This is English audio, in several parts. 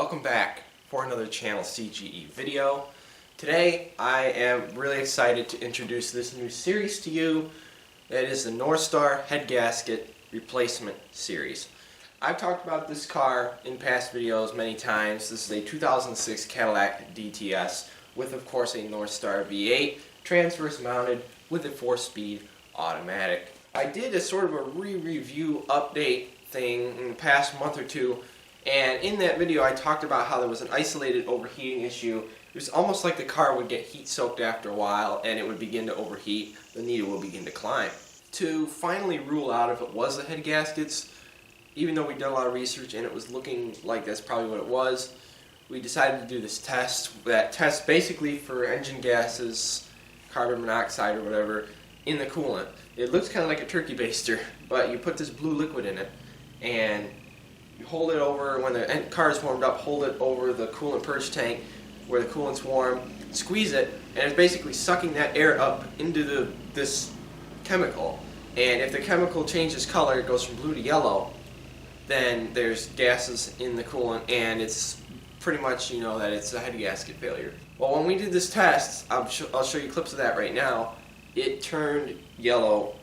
Welcome back for another channel C.G.E video. Today I am really excited to introduce this new series to you. That is the Northstar head gasket replacement series. I've talked about this car in past videos many times. This is a 2006 Cadillac DTS with, of course, a Northstar V8 transverse mounted with a 4-speed automatic. I did a sort of a re-review update thing in the past month or two, and in that video I talked about how there was an isolated overheating issue. It was almost like the car would get heat soaked after a while and it would begin to overheat. The needle will begin to climb. To finally rule out if it was the head gaskets, even though we did a lot of research and it was looking like that's probably what it was, we decided to do this test. That test basically for engine gases, carbon monoxide or whatever, in the coolant. It looks kind of like a turkey baster, but you put this blue liquid in it and you hold it over, when the car is warmed up, hold it over the coolant purge tank where the coolant's warm, squeeze it, and it's basically sucking that air up into this chemical. And if the chemical changes color, it goes from blue to yellow, then there's gases in the coolant and it's pretty much, you know, that it's a head gasket failure. Well, when we did this test, I'll show you clips of that right now, it turned yellow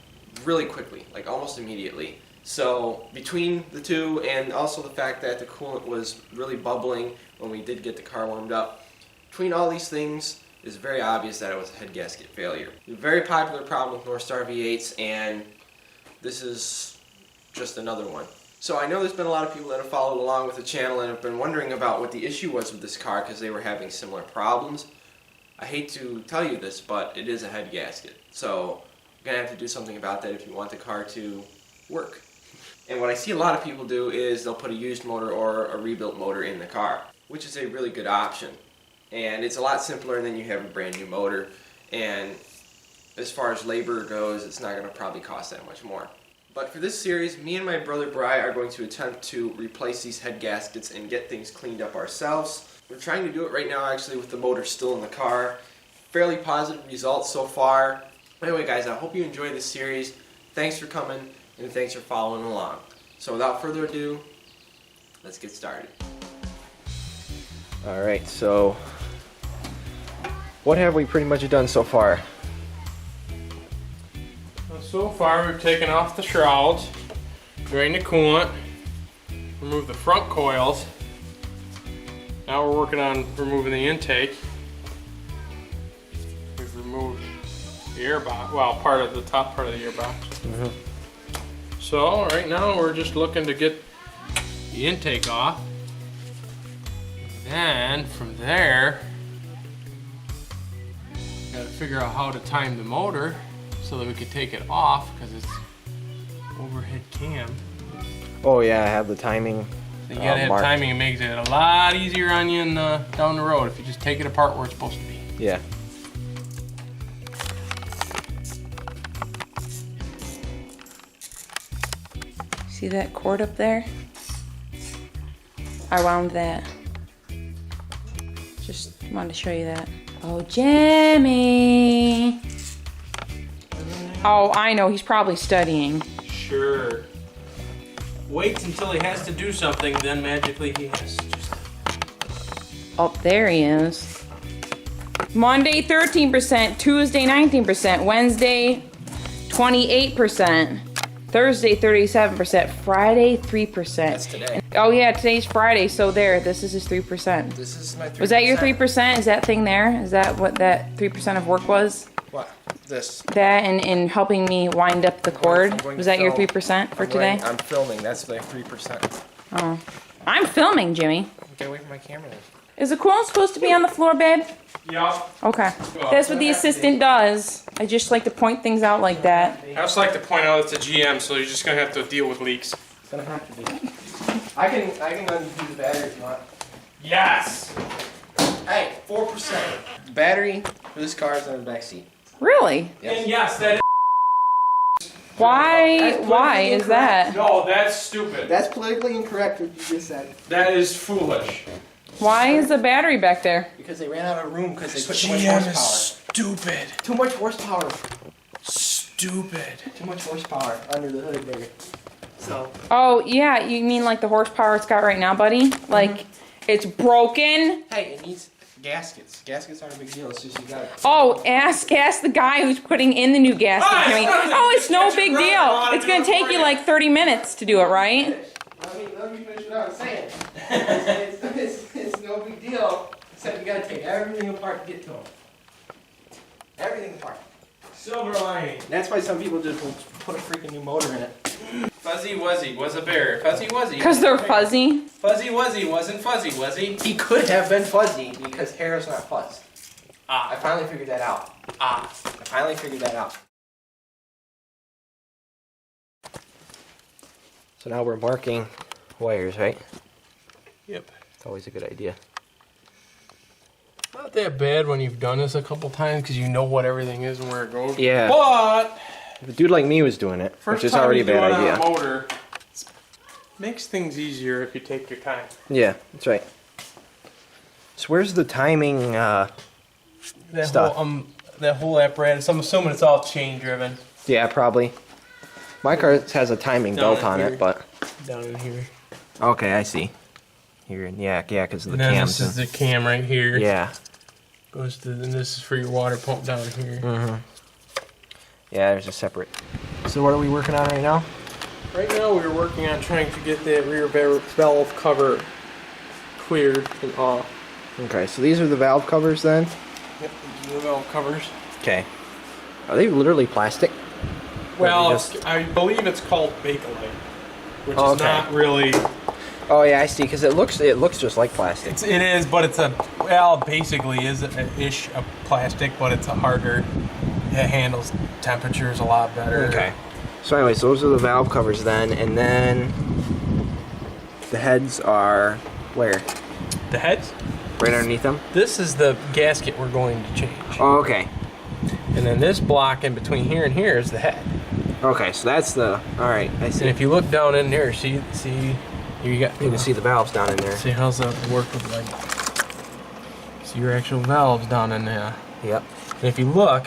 really quickly, like almost immediately. So between the two and also the fact that the coolant was really bubbling when we did get the car warmed up, between all these things, it's very obvious that it was a head gasket failure. A very popular problem with Northstar V8s, and this is just another one. So I know there's been a lot of people that have followed along with the channel and have been wondering about what the issue was with this car because they were having similar problems. I hate to tell you this, but it is a head gasket. So you're going to have to do something about that if you want the car to work. And what I see a lot of people do is they'll put a used motor or a rebuilt motor in the car, which is a really good option. And it's a lot simpler than you have a brand new motor. And as far as labor goes, it's not going to probably cost that much more. But for this series, me and my brother Bri are going to attempt to replace these head gaskets and get things cleaned up ourselves. We're trying to do it right now actually with the motor still in the car. Fairly positive results so far. Anyway guys, I hope you enjoy this series. Thanks for coming and thanks for following along. So without further ado, let's get started. Alright, so what have we pretty much done so far? So far we've taken off the shrouds, drained the coolant, removed the front coils. Now we're working on removing the intake. We've removed the air box, well, part of the top part of the air box. So right now we're just looking to get the intake off. Then from there, gotta figure out how to time the motor so that we can take it off because it's overhead cam. Oh yeah, I have the timing. So you gotta have timing. It makes it a lot easier on you down the road if you just take it apart where it's supposed to be. Yeah. See that cord up there? I wound that. Just wanted to show you that. Oh, Jimmy! Oh, I know, he's probably studying. Sure. Waits until he has to do something, then magically he has to do something. Oh, there he is. Monday, 13%. Tuesday, 19%. Wednesday, 28%. Thursday, 37%. Friday, 3%. That's today. Oh yeah, today's Friday, so there, this is his 3%. This is my 3%. Was that your 3%? Is that thing there? Is that what that 3% of work was? What? This. That and helping me wind up the cord? Was that your 3% for today? I'm filming, that's my 3%. Oh. I'm filming, Jimmy. Get away from my camera. Is the coolant supposed to be on the floor, babe? Yeah. Okay. That's what the assistant does. I just like to point things out like that. I just like to point out it's a GM, so you're just gonna have to deal with leaks. It's gonna have to be. I can undo the battery if you want. Yes! Hey, 4%. Battery for this car is on the back seat. Really? Yes. And yes, that is. Why is that? No, that's stupid. That's politically incorrect what you just said. That is foolish. Why is the battery back there? Because they ran out of room because they put too much GM horsepower. is stupid. Too much horsepower. Stupid. Too much horsepower under the hood there. So. Oh, yeah, you mean like the horsepower it's got right now, buddy? Like, It's broken. Hey, it needs gaskets. Gaskets aren't a big deal. It's just you gotta. Oh, ask the guy who's putting in the new gasket. It's no big deal. It's gonna take you like 30 minutes to do it, right? Let me finish what I was saying. It's no big deal, except you gotta take everything apart to get to them. Everything apart. Silver lining. That's why some people just will put a freaking new motor in it. Fuzzy Wuzzy was a bear. Fuzzy Wuzzy. Because they're fuzzy. Fuzzy Wuzzy wasn't fuzzy, was he? He could have been fuzzy because hair is not fuzz. I Ah. finally figured that out. I finally figured that out. So now we're marking wires, right? Yep. It's always a good idea. Not that bad when you've done this a couple times because you know what everything is and where it goes. Yeah. But If a dude like me was doing it, first which is time already a you do bad it on idea. a motor, makes things easier if you take your time. Yeah, that's right. So where's the timing? That Stuff. whole apparatus. I'm assuming it's all chain driven. Yeah, probably. My car has a timing Down belt on here. it, but Down in here. okay, I see. Here, yeah, because of the And then cams. this is the cam right here. Yeah. Goes to, and this is for your water pump down here. Mm-hmm. Yeah, there's a separate. So what are we working on right now? Right now we're working on trying to get that rear valve cover cleared and off. Okay, so these are the valve covers then? Yep, these are the valve covers. Okay. Are they literally plastic? Well, just- I believe it's called Bakelite, which Oh, is okay. not really. Oh yeah, I see. Because it looks just like plastic. It is, but it's basically is a ish of plastic, but it's a harder. It handles temperatures a lot better. Okay. So anyways, those are the valve covers then, and then the heads are where? The heads. Right underneath them. This is the gasket we're going to change, Oh, okay. and then this block in between here and here is the head. Okay, so that's the. All right, I see. And if you look down in there, see, you got. You can see the valves down in there. See how's that work with like? See your actual valves down in there. Yep. And if you look,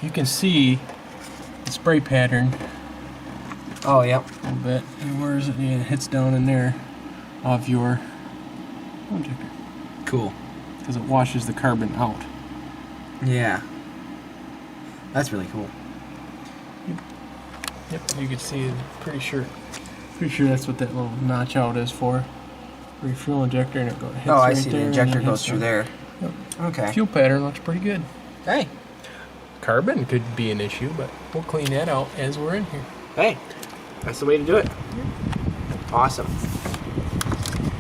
you can see the spray pattern Oh, yep. a little bit. And where is it? Yeah, it hits down in there of your injector Cool. because it washes the carbon out. Yeah. That's really cool. Yep, you can see it. Pretty sure that's what that little notch out is for. For your fuel injector, and it goes. Oh, I see. The injector goes through there. Yep. Okay. Fuel pattern looks pretty good. Hey. Carbon could be an issue, but we'll clean that out as we're in here. Hey. That's the way to do it. Awesome.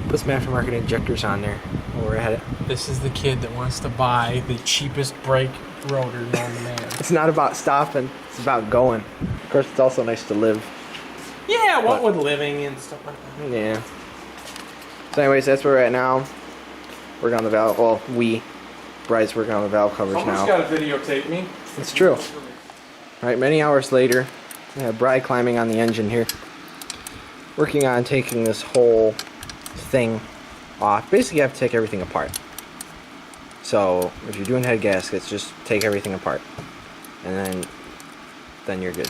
Put some aftermarket injectors on there while we're at it. This is the kid that wants to buy the cheapest brake rotor known to man. It's not about stopping. It's about going. Of course, it's also nice to live. Yeah, what with living and stuff like that. Yeah. So anyways, that's where we're at now. Working on the valve. Well, Bry's working on the valve covers Someone's now. got to videotape me. It's true. All right, many hours later, we have Bry climbing on the engine here, working on taking this whole thing off. Basically, you have to take everything apart. So if you're doing head gaskets, just take everything apart, and then you're good.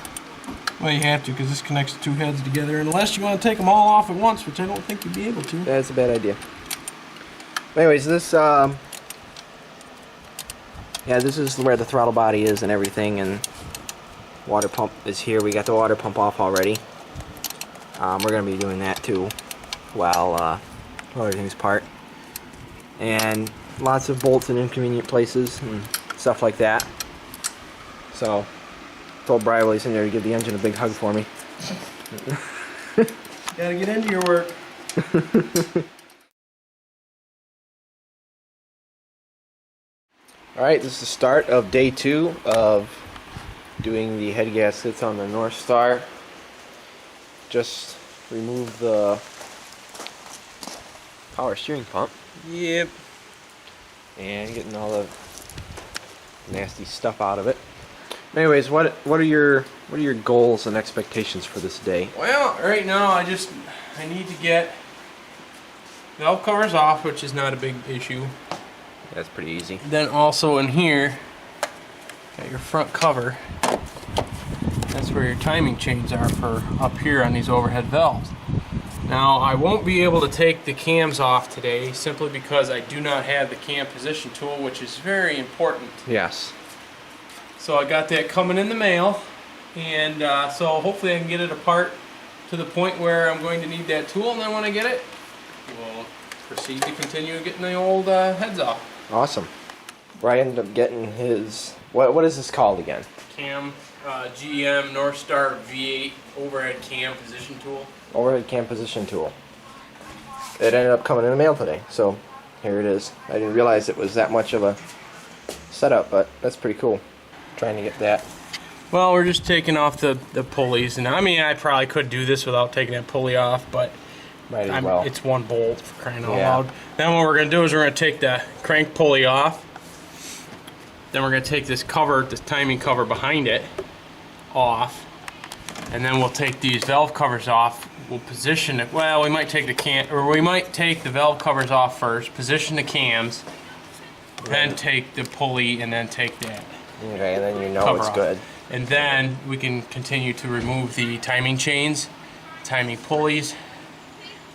Well, you have to because this connects the two heads together, unless you want to take them all off at once, which I don't think you'd be able to. That's a bad idea. But anyways, this this is where the throttle body is and everything, and water pump is here. We got the water pump off already. We're gonna be doing that too while everything's apart, and lots of bolts in inconvenient places and stuff like that. So told Bri while he's in there to give the engine a big hug for me. Gotta get into your work. Alright, this is the start of day 2 of doing the head gaskets on the Northstar. Just remove the power steering pump Yep. and getting all the nasty stuff out of it. Anyways, what are your goals and expectations for this day? Well, right now I need to get valve covers off, which is not a big issue. That's pretty easy. Then also in here, got your front cover. That's where your timing chains are for up here on these overhead valves. Now I won't be able to take the cams off today simply because I do not have the cam position tool, which is very important. Yes. So I got that coming in the mail, and so hopefully I can get it apart to the point where I'm going to need that tool, and then when I get it, we'll proceed to continue getting the old heads off. Awesome. Brian ended up getting his, what is this called again? Cam, GM Northstar V8 overhead cam position tool. Overhead cam position tool. It ended up coming in the mail today, so here it is. I didn't realize it was that much of a setup, but that's pretty cool. Trying to get that. Well, we're just taking off the pulleys, and I mean I probably could do this without taking that pulley off, but Might as well. it's one bolt, for crying out Yeah. loud. Then what we're going to do is we're going to take the crank pulley off. Then we're going to take this cover, this timing cover behind it, off. And then we'll take these valve covers off. We'll position it. Well, we might take the valve covers off first, position the cams, then take the pulley, and then take that. Okay, and then you know Cover it's off. good. And then we can continue to remove the timing chains, timing pulleys,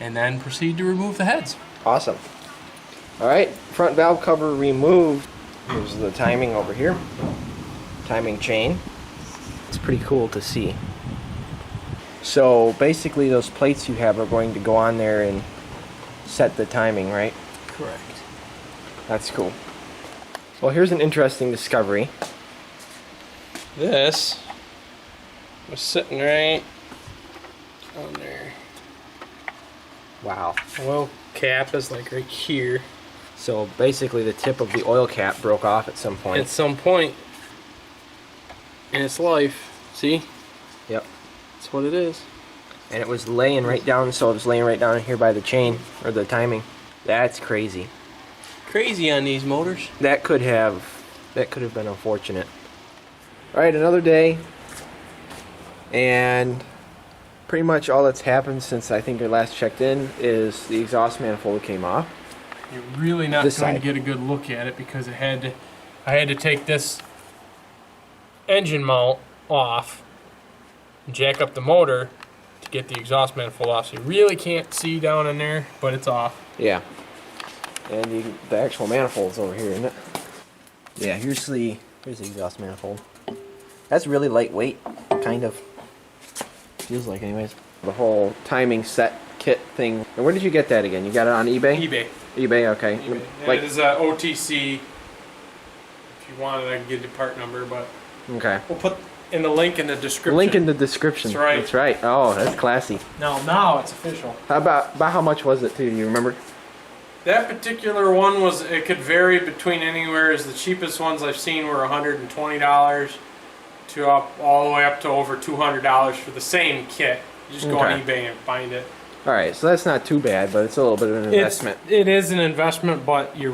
and then proceed to remove the heads. Awesome. Alright, front valve cover removed. Here's the timing over here. Timing chain. It's pretty cool to see. So basically those plates you have are going to go on there and set the timing, right? Correct. That's cool. Well, here's an interesting discovery. This was sitting right on there. Wow. Oil cap is like right here. So basically the tip of the oil cap broke off at some point. At some point in its life, see? Yep. That's what it is. And it was laying right down, so it was laying right down here by the chain, or the timing. That's crazy. Crazy on these motors. That could have been unfortunate. Alright, another day. And pretty much all that's happened since I think I last checked in is the exhaust manifold came off. You're really not This going side. to get a good look at it because I had to take this engine mount off and jack up the motor to get the exhaust manifold off. So you really can't see down in there, but it's off. Yeah. And the actual manifold's over here, isn't it? Yeah, here's the exhaust manifold. That's really lightweight, kind of. Feels like, anyways. The whole timing set kit thing. And where did you get that again? You got it on eBay? eBay. eBay, okay. eBay. Yeah, Like, it is OTC. If you want it, I can give you the part number, but okay. we'll put in the link in the description. Link in the description. That's right. That's right. Oh, that's classy. Now it's official. How about how much was it too? Do you remember? That particular one it could vary between anywhere. As the cheapest ones I've seen were $120 to all the way up to over $200 for the same kit. You just go on Okay. eBay and find it. All right, so that's not too bad, but it's a little bit of an investment. It is an investment, but you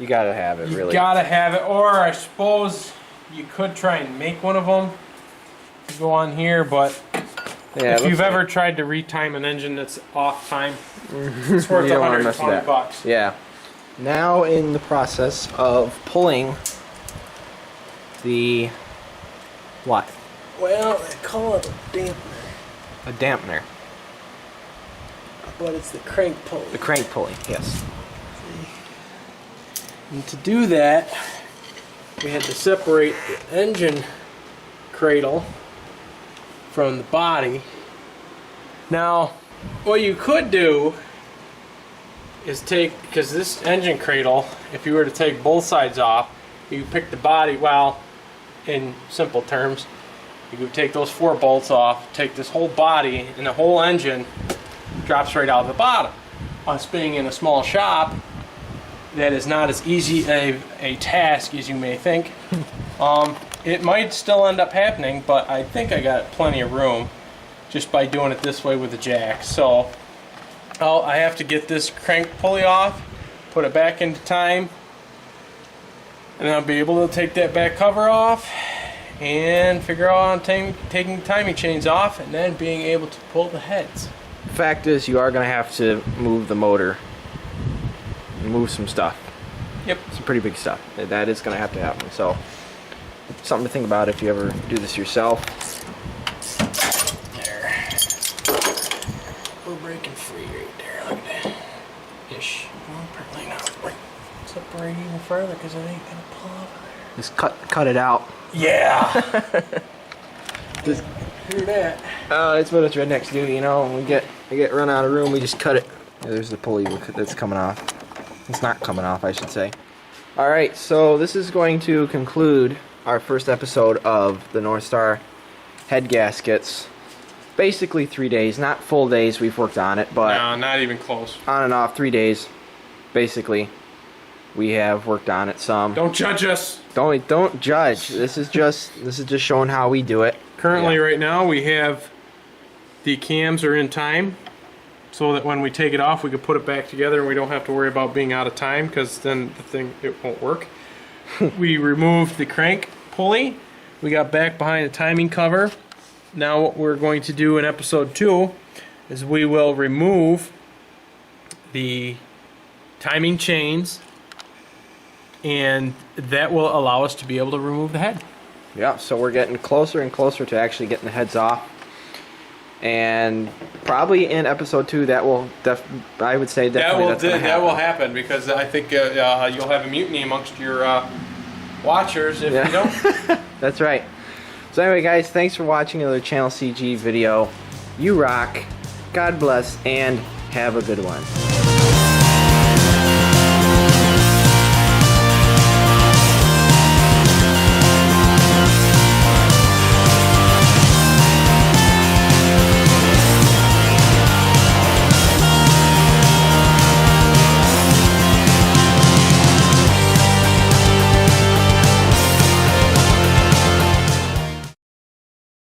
gotta have it, really. gotta have it. Or I suppose you could try and make one of them. You go on here, but Yeah, if you've ever tried to retime an engine that's off time, it's worth You don't wanna mess with that. $120. Yeah. Now in the process of pulling the what? Well, they call it a dampener, A dampener. but it's the crank pulley. The crank pulley. Yes. And to do that, we had to separate the engine cradle from the body. Now, what you could do is because this engine cradle, if you were to take both sides off, you pick the body, well, in simple terms, you could take those 4 bolts off, take this whole body, and the whole engine drops right out of the bottom. Us being in a small shop, that is not as easy a task as you may think. It might still end up happening, but I think I got plenty of room just by doing it this way with the jack. So I have to get this crank pulley off, put it back into time, and I'll be able to take that back cover off and figure out on taking timing chains off and then being able to pull the heads. Fact is, you are going to have to move the motor, move some stuff. Yep. Some pretty big stuff. That is going to happen. So, something to think about if you ever do this yourself. There. we're breaking free right there. Look at that. Ish. Well, apparently not. Wait. Separate even further because it ain't gonna pull over there. Just cut it out. Yeah. Just hear that. that's what us rednecks do, you know. When we get run out of room, we just cut it. Yeah, there's the pulley that's coming off. It's not coming off, I should say. All right, so this is going to conclude our first episode of the Northstar head gaskets. Basically 3 days, not full days we've worked on it, but No, not even close. on and off 3 days. Basically, we have worked on it some. Don't judge us. Don't judge. This is just showing how we do it. Currently, Yeah. right now, we have the cams are in time, so that when we take it off, we can put it back together, and we don't have to worry about being out of time, because then it won't work. We removed the crank pulley. We got back behind the timing cover. Now what we're going to do in episode 2 is we will remove the timing chains, and that will allow us to be able to remove the head. Yeah, so we're getting closer and closer to actually getting the heads off. And probably in episode 2, that will I would say definitely that's gonna that will happen. happen, because I think you'll have a mutiny amongst your watchers if you don't. That's right. So anyway, guys, thanks for watching another Channel C.G.E video. You rock. God bless, and have a good one.